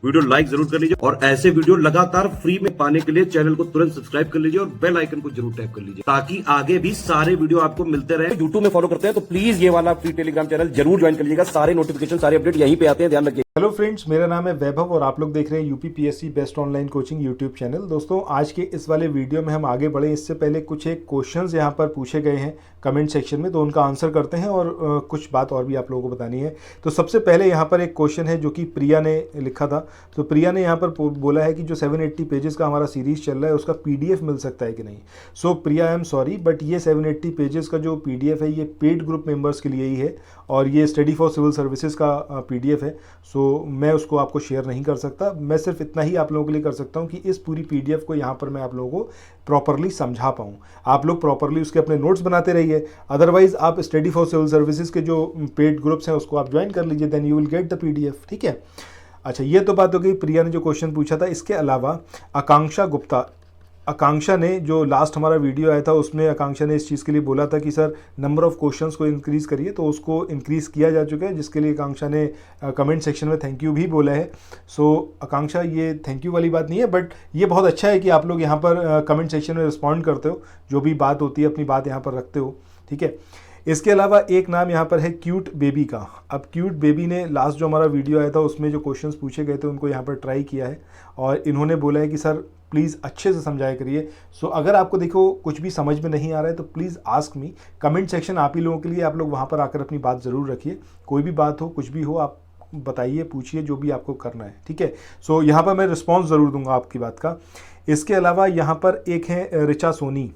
Video like जरूर कर लीजिए और ऐसे वीडियो लगातार फ्री में पाने के लिए चैनल को तुरंत सब्सक्राइब कर लीजिए और बेल आइकन को जरूर टैप कर लीजिए ताकि आगे भी सारे वीडियो आपको मिलते रहे। यूट्यूब में फॉलो करते हैं तो प्लीज ये वाला फ्री टेलीग्राम चैनल जरूर ज्वाइन कर लीजिएगा। सारे नोटिफिकेशन सारे अपडेट यहीं पे आते हैं, ध्यान रखिए। हेलो फ्रेंड्स, मेरा नाम है वैभव और आप लोग देख रहे हैं UP PSC best online coaching YouTube channel. दोस्तों, आज के इस वाले वीडियो में हम आगे बढ़े इससे पहले कुछ एक क्वेश्चंस यहाँ पर पूछे गए हैं कमेंट सेक्शन में, तो उनका आंसर करते हैं और कुछ बात और भी आप लोगों को बतानी है। तो सबसे पहले यहाँ पर एक क्वेश्चन है जो कि प्रिया ने लिखा था। तो प्रिया ने यहाँ पर बोला है कि जो 780 पेजेस का हमारा सीरीज चल रहा है उसका PDF मिल सकता है कि नहीं। सो प्रिया, आई एम सॉरी बट ये 780 पेजेस का जो PDF है ये पेड ग्रुप मेंबर्स के लिए ही है और ये स्टडी फॉर सिविल सर्विसेज का PDF है। सो मैं उसको आपको शेयर नहीं कर सकता। मैं सिर्फ इतना ही आप लोगों के लिए कर सकता हूँ कि इस पूरी PDF को यहाँ पर मैं आप लोगों को प्रॉपरली समझा पाऊँ। आप लोग प्रॉपरली उसके अपने नोट्स बनाते रहिए, अदरवाइज आप स्टडी फॉर सिविल सर्विसेज के जो पेड ग्रुप्स हैं उसको आप ज्वाइन कर लीजिए, then you will get the PDF। ठीक है, अच्छा, ये तो बात हो गई प्रिया ने जो क्वेश्चन पूछा था। इसके अलावा आकांक्षा ने जो लास्ट हमारा वीडियो आया था उसमें आकांक्षा ने इस चीज़ के लिए बोला था कि सर नंबर ऑफ़ क्वेश्चंस को इंक्रीज़ करिए, तो उसको इंक्रीज़ किया जा चुका है, जिसके लिए आकांक्षा ने कमेंट सेक्शन में थैंक यू भी बोला है। सो आकांक्षा, ये थैंक यू वाली बात नहीं है, बट ये बहुत अच्छा है कि आप लोग यहाँ पर कमेंट सेक्शन में रिस्पॉन्ड करते हो, जो भी बात होती है अपनी बात यहाँ पर रखते हो। ठीक है, इसके अलावा एक नाम यहाँ पर है क्यूट बेबी का। अब क्यूट बेबी ने लास्ट जो हमारा वीडियो आया था उसमें जो क्वेश्चंस पूछे गए थे उनको यहाँ पर ट्राई किया है और इन्होंने बोला है कि सर प्लीज़ अच्छे से समझाया करिए। सो अगर आपको देखो कुछ भी समझ में नहीं आ रहा है तो please ask me. Comment section आप ही लोगों के लिए, आप लोग वहाँ पर आकर अपनी बात ज़रूर रखिए। कोई भी बात हो, कुछ भी हो, आप बताइए, पूछिए, जो भी आपको करना है। ठीक है, सो यहाँ पर मैं रिस्पॉन्स ज़रूर दूंगा आपकी बात का। इसके अलावा यहाँ पर एक है रिचा सोनी।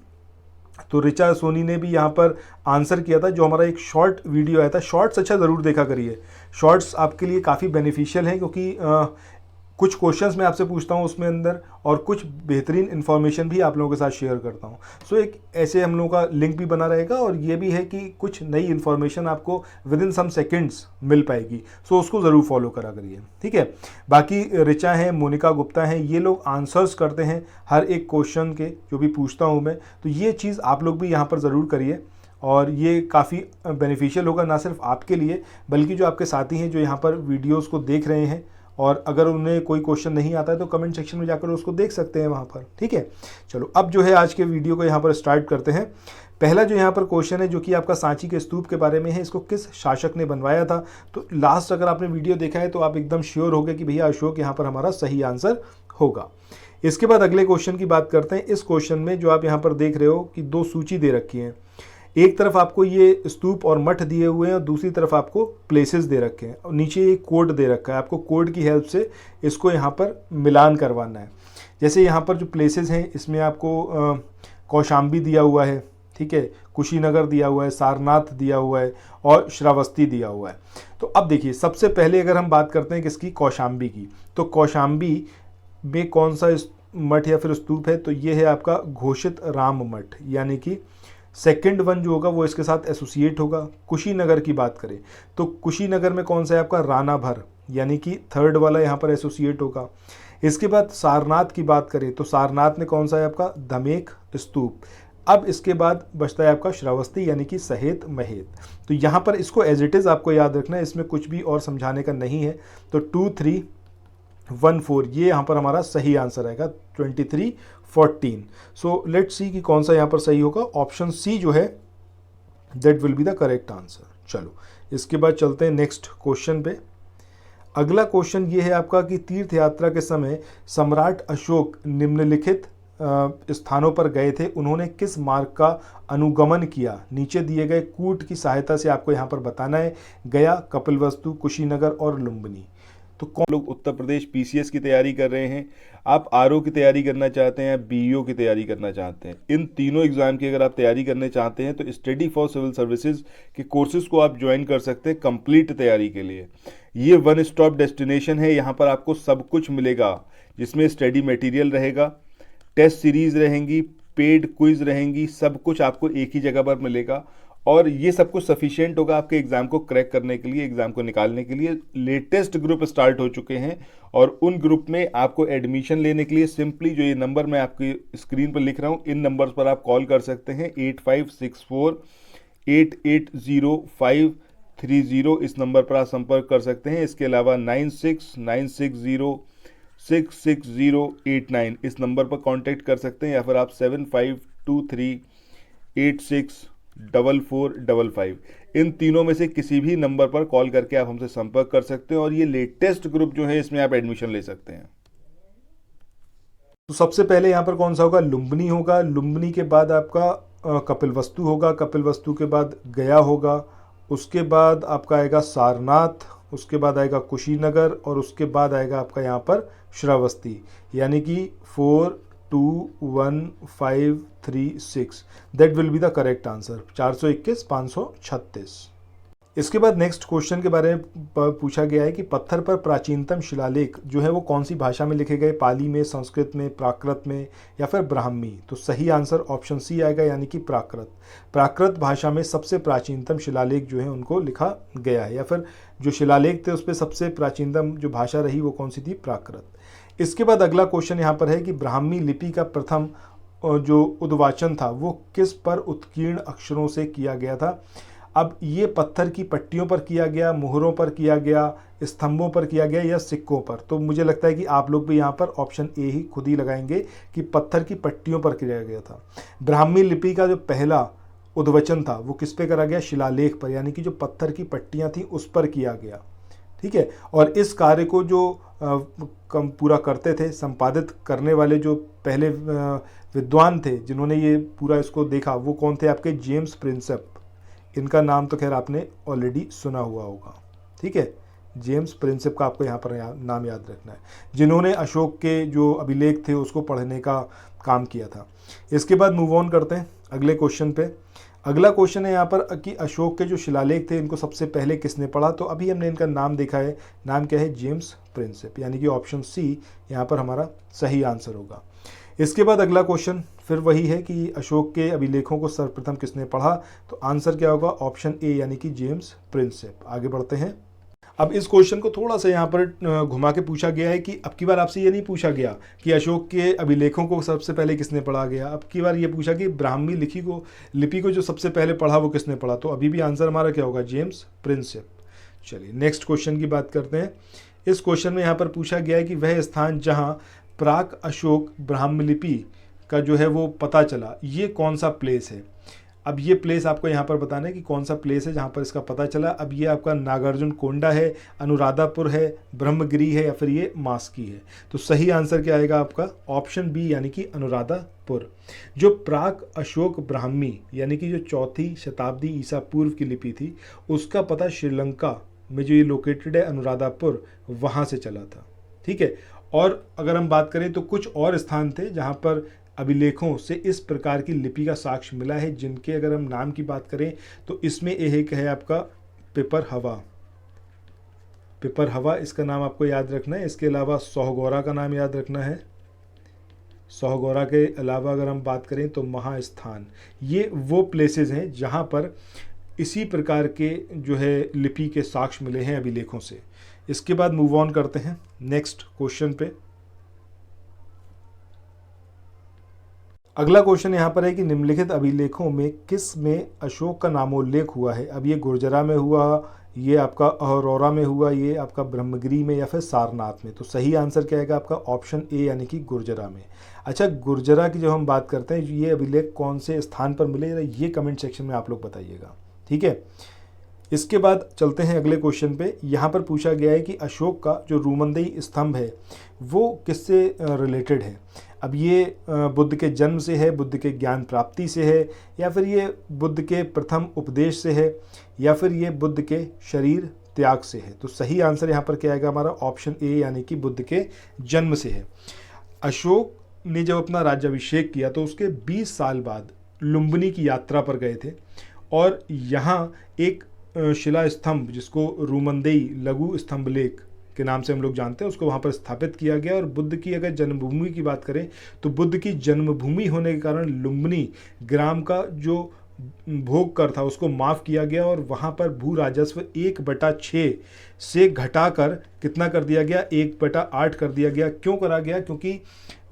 तो रिचा सोनी ने भी यहाँ पर आंसर किया था जो हमारा एक शॉर्ट वीडियो आया था। शॉर्ट्स अच्छा ज़रूर देखा करिए, शॉर्ट्स आपके लिए काफ़ी बेनिफिशियल हैं क्योंकि कुछ क्वेश्चंस मैं आपसे पूछता हूँ उसमें अंदर और कुछ बेहतरीन इन्फॉर्मेशन भी आप लोगों के साथ शेयर करता हूँ। सो एक ऐसे हम लोगों का लिंक भी बना रहेगा और ये भी है कि कुछ नई इन्फॉर्मेशन आपको विद इन सम सेकेंड्स मिल पाएगी। सो उसको ज़रूर फॉलो करा करिए। ठीक है, बाकी रिचा हैं, मोनिका गुप्ता हैं, ये लोग आंसर्स करते हैं हर एक क्वेश्चन के जो भी पूछता हूँ मैं। तो ये चीज़ आप लोग भी यहाँ पर ज़रूर करिए और ये काफ़ी बेनिफिशियल होगा, ना सिर्फ आपके लिए बल्कि जो आपके साथी हैं जो यहाँ पर वीडियोज़ को देख रहे हैं और अगर उन्हें कोई क्वेश्चन नहीं आता है तो कमेंट सेक्शन में जाकर उसको देख सकते हैं वहाँ पर। ठीक है, चलो अब जो है आज के वीडियो को यहाँ पर स्टार्ट करते हैं। पहला जो यहाँ पर क्वेश्चन है जो कि आपका सांची के स्तूप के बारे में है, इसको किस शासक ने बनवाया था। तो लास्ट अगर आपने वीडियो देखा है तो आप एकदम श्योर हो गए कि भैया अशोक यहाँ पर हमारा सही आंसर होगा। इसके बाद अगले क्वेश्चन की बात करते हैं। इस क्वेश्चन में जो आप यहाँ पर देख रहे हो कि दो सूची दे रखी हैं, एक तरफ आपको ये स्तूप और मठ दिए हुए हैं और दूसरी तरफ आपको प्लेसेस दे रखे हैं और नीचे एक कोड दे रखा है। आपको कोड की हेल्प से इसको यहाँ पर मिलान करवाना है। जैसे यहाँ पर जो प्लेसेस हैं इसमें आपको कौशाम्बी दिया हुआ है, ठीक है, कुशीनगर दिया हुआ है, सारनाथ दिया हुआ है और श्रावस्ती दिया हुआ है। तो अब देखिए, सबसे पहले अगर हम बात करते हैं किसकी, कौशाम्बी की, तो कौशाम्बी में कौन सा मठ या फिर स्तूप है, तो ये है आपका घोषित राम मठ, यानी कि सेकंड वन जो होगा वो इसके साथ एसोसिएट होगा। कुशीनगर की बात करें तो कुशीनगर में कौन सा है आपका, राणा भर, यानी कि थर्ड वाला यहाँ पर एसोसिएट होगा। इसके बाद सारनाथ की बात करें तो सारनाथ में कौन सा है आपका, धमेख स्तूप। अब इसके बाद बचता है आपका श्रावस्ती यानी कि सहेत महेत। तो यहाँ पर इसको एज इट इज़ आपको याद रखना है, इसमें कुछ भी और समझाने का नहीं है। तो 2314 ये यहाँ पर हमारा सही आंसर आएगा, 2314। सो लेट्स सी कि कौन सा यहाँ पर सही होगा। ऑप्शन सी जो है that will be the correct answer. चलो इसके बाद चलते हैं नेक्स्ट क्वेश्चन पे। अगला क्वेश्चन ये है आपका कि तीर्थ यात्रा के समय सम्राट अशोक निम्नलिखित स्थानों पर गए थे, उन्होंने किस मार्ग का अनुगमन किया। नीचे दिए गए कूट की सहायता से आपको यहाँ पर बताना है, गया, कपिलवस्तु, कुशीनगर और लुम्बिनी। तो कौन लोग उत्तर प्रदेश PCS की तैयारी कर रहे हैं, आप RO की तैयारी करना चाहते हैं, BEO की तैयारी करना चाहते हैं, इन तीनों एग्जाम की अगर आप तैयारी करने चाहते हैं तो स्टडी फॉर सिविल सर्विसेज के कोर्सेज को आप ज्वाइन कर सकते हैं कंप्लीट तैयारी के लिए। ये वन स्टॉप डेस्टिनेशन है, यहाँ पर आपको सब कुछ मिलेगा, जिसमें स्टडी मटेरियल रहेगा, टेस्ट सीरीज रहेंगी, पेड क्विज रहेंगी, सब कुछ आपको एक ही जगह पर मिलेगा और ये सब कुछ सफिशिएंट होगा आपके एग्जाम को क्रैक करने के लिए, एग्जाम को निकालने के लिए। लेटेस्ट ग्रुप स्टार्ट हो चुके हैं और उन ग्रुप में आपको एडमिशन लेने के लिए सिंपली जो ये नंबर मैं आपकी स्क्रीन पर लिख रहा हूँ, इन नंबर्स पर आप कॉल कर सकते हैं, 8564880530, इस नंबर पर आप संपर्क कर सकते हैं। इसके अलावा 969606 752366089 इस नंबर पर कांटेक्ट कर सकते हैं, या फिर आप 7523864455 इन तीनों में से किसी भी नंबर पर कॉल करके आप हमसे संपर्क कर सकते हैं और ये लेटेस्ट ग्रुप जो है इसमें आप एडमिशन ले सकते हैं। तो सबसे पहले यहाँ पर कौन सा होगा, लुम्बिनी होगा। लुम्बिनी के बाद आपका कपिलवस्तु होगा। कपिलवस्तु के बाद गया होगा। उसके बाद आपका आएगा सारनाथ। उसके बाद आएगा कुशीनगर और उसके बाद आएगा आपका यहाँ पर श्रावस्ती। यानी कि 4, 2, 1, 5, 3, 6 that will be the correct answer. 421 536। इसके बाद नेक्स्ट क्वेश्चन के बारे में पूछा गया है कि पत्थर पर प्राचीनतम शिलालेख जो है वो कौन सी भाषा में लिखे गए, पाली में, संस्कृत में, प्राकृत में या फिर ब्राह्मी। तो सही आंसर ऑप्शन सी आएगा, यानी कि प्राकृत। प्राकृत भाषा में सबसे प्राचीनतम शिलालेख जो है उनको लिखा गया है, या फिर जो शिलालेख थे उस पर सबसे प्राचीनतम जो भाषा रही वो कौन सी थी, प्राकृत। इसके बाद अगला क्वेश्चन यहाँ पर है कि ब्राह्मी लिपि का प्रथम जो उद्वाचन था वो किस पर उत्कीर्ण अक्षरों से किया गया था। अब ये पत्थर की पट्टियों पर किया गया, मोहरों पर किया गया, स्तंभों पर किया गया या सिक्कों पर। तो मुझे लगता है कि आप लोग भी यहाँ पर ऑप्शन ए ही खुद ही लगाएंगे कि पत्थर की पट्टियों पर किया गया था। ब्राह्मी लिपि का जो पहला उद्वचन था वो किस पे करा गया, शिलालेख पर, यानी कि जो पत्थर की पट्टियाँ थी उस पर किया गया। ठीक है, और इस कार्य को जो पूरा करते थे, संपादित करने वाले जो पहले विद्वान थे जिन्होंने ये पूरा इसको देखा, वो कौन थे, आपके जेम्स प्रिंसेप। इनका नाम तो खैर आपने ऑलरेडी सुना हुआ होगा। ठीक है, जेम्स प्रिंसेप का आपको यहाँ पर नाम याद रखना है, जिन्होंने अशोक के जो अभिलेख थे उसको पढ़ने का काम किया था। इसके बाद मूव ऑन करते हैं अगले क्वेश्चन पे। अगला क्वेश्चन है यहाँ पर कि अशोक के जो शिलालेख थे इनको सबसे पहले किसने पढ़ा। तो अभी हमने इनका नाम देखा है, नाम क्या है, जेम्स प्रिंसेप, यानी कि ऑप्शन सी यहाँ पर हमारा सही आंसर होगा। इसके बाद अगला क्वेश्चन फिर वही है कि अशोक के अभिलेखों को सर्वप्रथम किसने पढ़ा। तो आंसर क्या होगा, ऑप्शन ए, यानी कि जेम्स प्रिंसेप। आगे बढ़ते हैं। अब इस क्वेश्चन को थोड़ा सा यहाँ पर घुमा के पूछा गया है कि अब की बार आपसे ये नहीं पूछा गया कि अशोक के अभिलेखों को सबसे पहले किसने पढ़ा गया। अब की बार ये पूछा कि ब्राह्मी लिपि को जो सबसे पहले पढ़ा वो किसने पढ़ा। तो अभी भी आंसर हमारा क्या होगा, जेम्स प्रिंसेप। चलिए नेक्स्ट क्वेश्चन की बात करते हैं। इस क्वेश्चन में यहाँ पर पूछा गया है कि वह स्थान जहाँ प्राक अशोक ब्राह्मी लिपि का जो है वो पता चला, ये कौन सा प्लेस है। अब ये प्लेस आपको यहाँ पर बताना है कि कौन सा प्लेस है जहाँ पर इसका पता चला। अब ये आपका नागार्जुन कोंडा है, अनुराधापुर है, ब्रह्मगिरी है या फिर ये मास्की है। तो सही आंसर क्या आएगा आपका, ऑप्शन बी, यानी कि अनुराधापुर। जो प्राक अशोक ब्राह्मी यानी कि जो 4वीं शताब्दी ईसा पूर्व की लिपि थी उसका पता श्रीलंका में जो ये लोकेटेड है अनुराधापुर, वहाँ से चला था। ठीक है, और अगर हम बात करें तो कुछ और स्थान थे जहाँ पर अभिलेखों से इस प्रकार की लिपि का साक्ष्य मिला है, जिनके अगर हम नाम की बात करें तो इसमें एक है आपका पेपर हवा। पेपर हवा इसका नाम आपको याद रखना है। इसके अलावा सोहगौरा का नाम याद रखना है। सोहगौरा के अलावा अगर हम बात करें तो महास्थान, ये वो प्लेसेस हैं जहाँ पर इसी प्रकार के जो है लिपि के साक्ष्य मिले हैं अभिलेखों से। इसके बाद मूव ऑन करते हैं नेक्स्ट क्वेश्चन पे। अगला क्वेश्चन यहाँ पर है कि निम्नलिखित अभिलेखों में किस में अशोक का नामोल्लेख हुआ है। अब ये गुर्जरा में हुआ, ये आपका अरोरा में हुआ, ये आपका ब्रह्मगिरी में या फिर सारनाथ में। तो सही आंसर क्या आएगा आपका, ऑप्शन ए, यानी कि गुर्जरा में। अच्छा, गुर्जरा की जब हम बात करते हैं ये अभिलेख कौन से स्थान पर मिले, ये कमेंट सेक्शन में आप लोग बताइएगा। ठीक है, इसके बाद चलते हैं अगले क्वेश्चन पे। यहाँ पर पूछा गया है कि अशोक का जो रूमंदेई स्तंभ है वो किससे रिलेटेड है। अब ये बुद्ध के जन्म से है, बुद्ध के ज्ञान प्राप्ति से है, या फिर ये बुद्ध के प्रथम उपदेश से है, या फिर ये बुद्ध के शरीर त्याग से है। तो सही आंसर यहाँ पर क्या आएगा हमारा, ऑप्शन ए, यानी कि बुद्ध के जन्म से है। अशोक ने जब अपना राज्याभिषेक किया तो उसके 20 साल बाद लुम्बिनी की यात्रा पर गए थे और यहाँ एक शिला स्तंभ जिसको रूमंदेई लघु स्तंभ लेख के नाम से हम लोग जानते हैं उसको वहाँ पर स्थापित किया गया। और बुद्ध की अगर जन्मभूमि की बात करें तो बुद्ध की जन्मभूमि होने के कारण लुम्बिनी ग्राम का जो भोग कर था उसको माफ़ किया गया और वहाँ पर भू राजस्व 1/6 से घटाकर कितना कर दिया गया, 1/8 कर दिया गया। क्यों करा गया, क्योंकि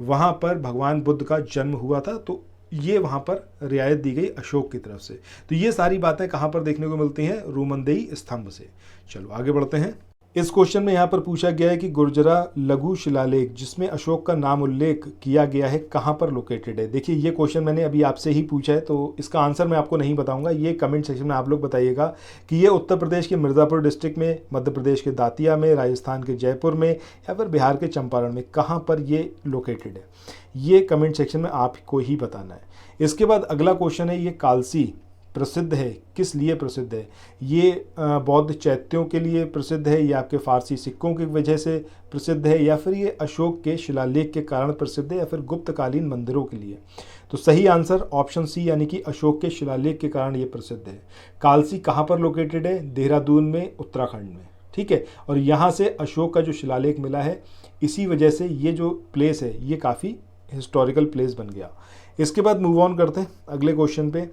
वहाँ पर भगवान बुद्ध का जन्म हुआ था, तो ये वहाँ पर रियायत दी गई अशोक की तरफ से। तो ये सारी बातें कहाँ पर देखने को मिलती हैं, रूमंदेई स्तंभ से। चलो आगे बढ़ते हैं। इस क्वेश्चन में यहाँ पर पूछा गया है कि गुर्जरा लघु शिलालेख जिसमें अशोक का नाम उल्लेख किया गया है कहाँ पर लोकेटेड है। देखिए ये क्वेश्चन मैंने अभी आपसे ही पूछा है तो इसका आंसर मैं आपको नहीं बताऊंगा, ये कमेंट सेक्शन में आप लोग बताइएगा कि ये उत्तर प्रदेश के मिर्ज़ापुर डिस्ट्रिक्ट में, मध्य प्रदेश के दातिया में, राजस्थान के जयपुर में या फिर बिहार के चंपारण में, कहाँ पर ये लोकेटेड है ये कमेंट सेक्शन में आपको ही बताना है। इसके बाद अगला क्वेश्चन है, ये कालसी प्रसिद्ध है, किस लिए प्रसिद्ध है। ये बौद्ध चैत्यों के लिए प्रसिद्ध है, ये आपके फारसी सिक्कों की वजह से प्रसिद्ध है, या फिर ये अशोक के शिलालेख के कारण प्रसिद्ध है, या फिर गुप्तकालीन मंदिरों के लिए। तो सही आंसर ऑप्शन सी यानी कि अशोक के शिलालेख के कारण ये प्रसिद्ध है। कालसी कहाँ पर लोकेटेड है, देहरादून में, उत्तराखंड में, ठीक है। और यहाँ से अशोक का जो शिलालेख मिला है इसी वजह से ये जो प्लेस है ये काफ़ी हिस्टोरिकल प्लेस बन गया। इसके बाद मूव ऑन करते हैं अगले क्वेश्चन पे।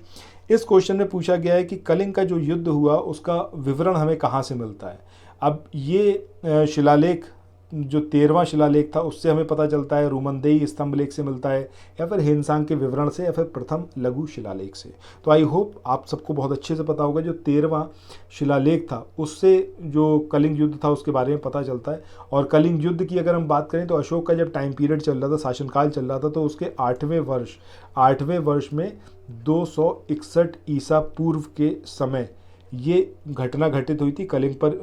इस क्वेश्चन में पूछा गया है कि कलिंग का जो युद्ध हुआ उसका विवरण हमें कहाँ से मिलता है। अब ये शिलालेख जो 13वां शिलालेख था उससे हमें पता चलता है, रूमनदेही स्तंभ लेख से मिलता है, या फिर हिंसांग के विवरण से, या फिर प्रथम लघु शिलालेख से। तो आई होप आप सबको बहुत अच्छे से पता होगा जो 13वां शिलालेख था उससे जो कलिंग युद्ध था उसके बारे में पता चलता है। और कलिंग युद्ध की अगर हम बात करें तो अशोक का जब टाइम पीरियड चल रहा था, शासनकाल चल रहा था, तो उसके 8वें वर्ष में 261 ईसा पूर्व के समय ये घटना घटित हुई थी। कलिंग पर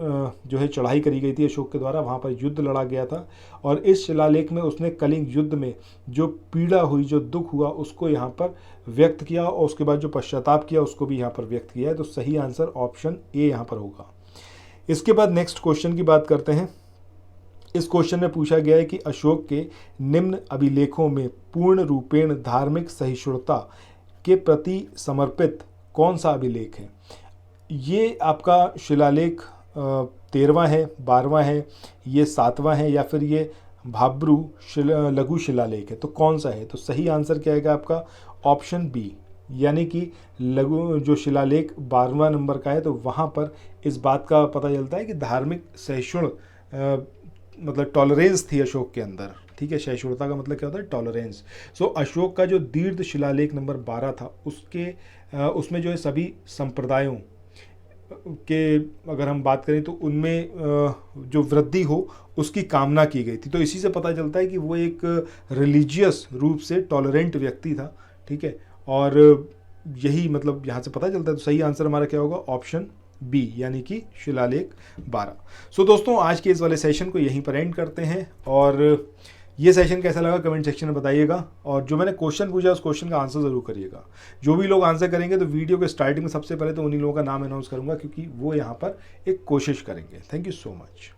जो है चढ़ाई करी गई थी अशोक के द्वारा, वहाँ पर युद्ध लड़ा गया था। और इस शिलालेख में उसने कलिंग युद्ध में जो पीड़ा हुई, जो दुख हुआ, उसको यहाँ पर व्यक्त किया, और उसके बाद जो पश्चाताप किया उसको भी यहाँ पर व्यक्त किया है। तो सही आंसर ऑप्शन ए यहाँ पर होगा। इसके बाद नेक्स्ट क्वेश्चन की बात करते हैं। इस क्वेश्चन में पूछा गया है कि अशोक के निम्न अभिलेखों में पूर्ण रूपेण धार्मिक सहिष्णुता के प्रति समर्पित कौन सा अभिलेख है। ये आपका शिलालेख 13वां है, 12वां है, ये 7वां है, या फिर ये भाब्रू लघु शिलालेख है। तो कौन सा है। तो सही आंसर क्या आएगा आपका ऑप्शन बी, यानी कि लघु जो शिलालेख 12वां नंबर का है। तो वहाँ पर इस बात का पता चलता है कि धार्मिक सहिष्णु मतलब टॉलरेंस थी अशोक के अंदर, ठीक है। सहिष्णुता का मतलब क्या होता है, टॉलरेंस। सो अशोक का जो दीर्घ शिलालेख नंबर 12 था उसमें जो है सभी संप्रदायों के अगर हम बात करें तो उनमें जो वृद्धि हो उसकी कामना की गई थी। तो इसी से पता चलता है कि वो एक रिलीजियस रूप से टॉलरेंट व्यक्ति था, ठीक है। और यही मतलब यहाँ से पता चलता है। तो सही आंसर हमारा क्या होगा ऑप्शन बी, यानी कि शिलालेख 12। सो दोस्तों आज के इस वाले सेशन को यहीं पर एंड करते हैं। और ये सेशन कैसा लगा कमेंट सेक्शन में बताइएगा। और जो मैंने क्वेश्चन पूछा उस क्वेश्चन का आंसर ज़रूर करिएगा। जो भी लोग आंसर करेंगे तो वीडियो के स्टार्टिंग में सबसे पहले तो उन्हीं लोगों का नाम अनाउंस करूंगा, क्योंकि वो यहाँ पर एक कोशिश करेंगे। Thank you so much.